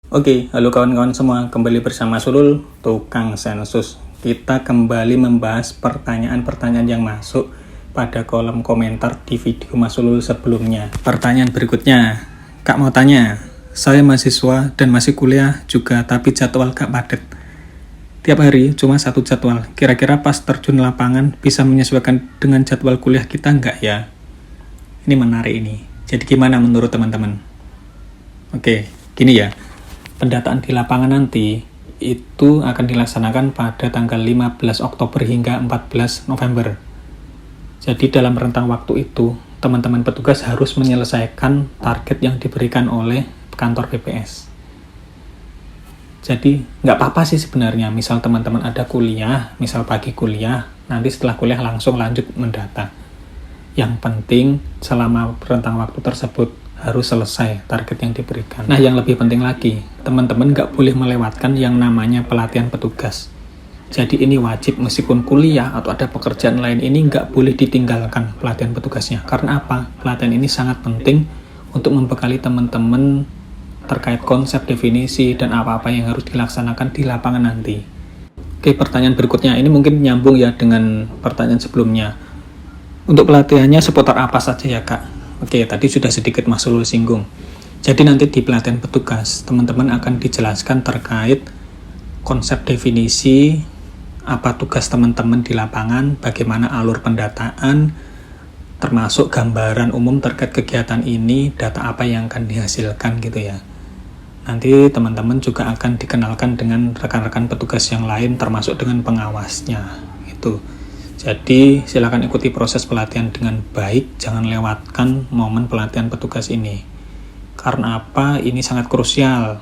Oke, halo kawan-kawan semua, kembali bersama Sulul, tukang sensus. Kita kembali membahas pertanyaan-pertanyaan yang masuk pada kolom komentar di video Mas Sulul sebelumnya. Pertanyaan berikutnya, Kak mau tanya, saya mahasiswa dan masih kuliah juga, tapi jadwal Kak padat. Tiap hari cuma satu jadwal, kira-kira pas terjun lapangan bisa menyesuaikan dengan jadwal kuliah kita nggak ya? Ini menarik ini, jadi gimana menurut teman-teman? Oke, gini ya. Pendataan di lapangan nanti itu akan dilaksanakan pada tanggal 15 Oktober hingga 14 November. Jadi dalam rentang waktu itu, teman-teman petugas harus menyelesaikan target yang diberikan oleh kantor PPS. Jadi nggak apa-apa sih sebenarnya, misal teman-teman ada kuliah, misal pagi kuliah, nanti setelah kuliah langsung lanjut mendata. Yang penting selama rentang waktu tersebut harus selesai target yang diberikan. Nah, yang lebih penting lagi, teman-teman nggak boleh melewatkan yang namanya pelatihan petugas. Jadi ini wajib, meskipun kuliah atau ada pekerjaan lain, ini nggak boleh ditinggalkan pelatihan petugasnya. Karena apa? Pelatihan ini sangat penting untuk membekali teman-teman terkait konsep, definisi, dan apa-apa yang harus dilaksanakan di lapangan nanti. Oke, pertanyaan berikutnya, ini mungkin nyambung ya dengan pertanyaan sebelumnya. Untuk pelatihannya seputar apa saja ya Kak? Oke, tadi sudah sedikit Mas Sulul singgung. Jadi nanti di pelatihan petugas, teman-teman akan dijelaskan terkait konsep definisi, apa tugas teman-teman di lapangan, bagaimana alur pendataan, termasuk gambaran umum terkait kegiatan ini, data apa yang akan dihasilkan gitu ya. Nanti teman-teman juga akan dikenalkan dengan rekan-rekan petugas yang lain, termasuk dengan pengawasnya. Itu. Jadi silakan ikuti proses pelatihan dengan baik, jangan lewatkan momen pelatihan petugas ini. Karena apa? Ini sangat krusial.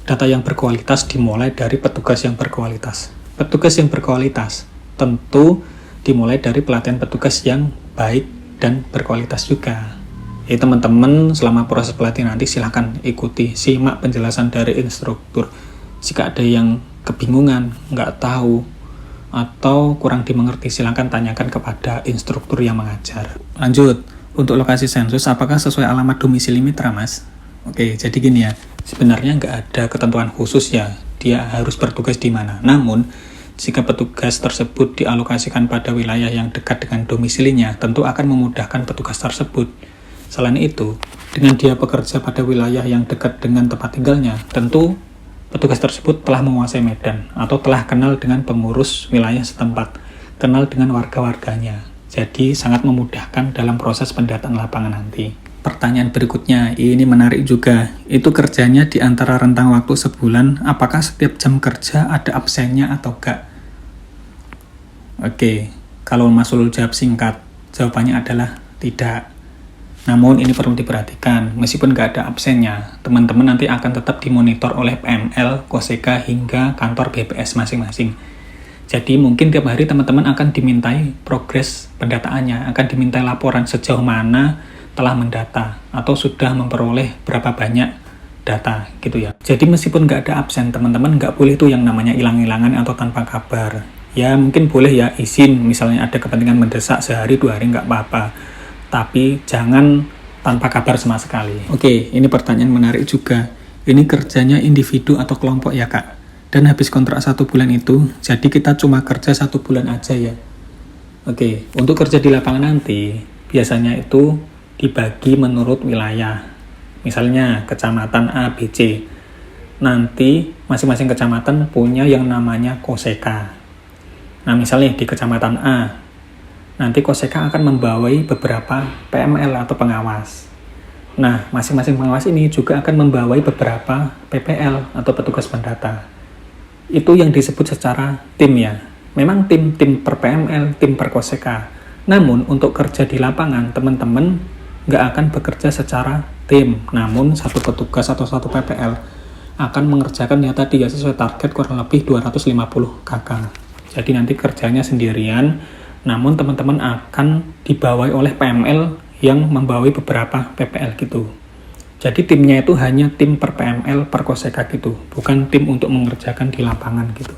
Data yang berkualitas dimulai dari petugas yang berkualitas. Petugas yang berkualitas tentu dimulai dari pelatihan petugas yang baik dan berkualitas juga. Jadi teman-teman selama proses pelatihan nanti silakan ikuti, simak penjelasan dari instruktur. Jika ada yang kebingungan, nggak tahu, atau kurang dimengerti, silakan tanyakan kepada instruktur yang mengajar. Lanjut, untuk lokasi sensus apakah sesuai alamat domisili mitra Mas? Oke, jadi gini ya, sebenarnya nggak ada ketentuan khusus ya, dia harus bertugas di mana. Namun, jika petugas tersebut dialokasikan pada wilayah yang dekat dengan domisilinya, tentu akan memudahkan petugas tersebut. Selain itu, dengan dia bekerja pada wilayah yang dekat dengan tempat tinggalnya, tentu petugas tersebut telah menguasai medan atau telah kenal dengan pengurus wilayah setempat, kenal dengan warga-warganya. Jadi sangat memudahkan dalam proses pendataan lapangan nanti. Pertanyaan berikutnya, ini menarik juga. Itu kerjanya di antara rentang waktu sebulan, apakah setiap jam kerja ada absennya atau enggak? Oke, kalau Mas Sulul jawab singkat, jawabannya adalah tidak. Namun ini perlu diperhatikan, meskipun nggak ada absennya, teman-teman nanti akan tetap dimonitor oleh PML, Koseka, hingga kantor BPS masing-masing. Jadi mungkin tiap hari teman-teman akan dimintai progres pendataannya, akan dimintai laporan sejauh mana telah mendata, atau sudah memperoleh berapa banyak data gitu ya. Jadi meskipun nggak ada absen, teman-teman nggak boleh tuh yang namanya hilang-hilangan atau tanpa kabar. Ya mungkin boleh ya izin, misalnya ada kepentingan mendesak sehari 2 hari nggak apa-apa. Tapi jangan tanpa kabar sama sekali. Oke, ini pertanyaan menarik juga. Ini kerjanya individu atau kelompok ya Kak? Dan habis kontrak 1 bulan itu, jadi kita cuma kerja 1 bulan aja ya? Oke, untuk kerja di lapangan nanti, biasanya itu dibagi menurut wilayah. Misalnya kecamatan A, B, C. Nanti masing-masing kecamatan punya yang namanya Koseka. Nah misalnya di kecamatan A, nanti Koseka akan membawai beberapa PML atau pengawas. Nah, masing-masing pengawas ini juga akan membawai beberapa PPL atau petugas pendata. Itu yang disebut secara tim ya. Memang tim per PML, tim per Koseka. Namun, untuk kerja di lapangan, teman-teman nggak akan bekerja secara tim. Namun, satu petugas atau satu PPL akan mengerjakan ya tadi ya sesuai target kurang lebih 250 KK. Jadi nanti kerjanya sendirian, namun teman-teman akan dibawai oleh PML yang membawai beberapa PPL gitu. Jadi timnya itu hanya tim per PML per Koseka gitu, bukan tim untuk mengerjakan di lapangan gitu.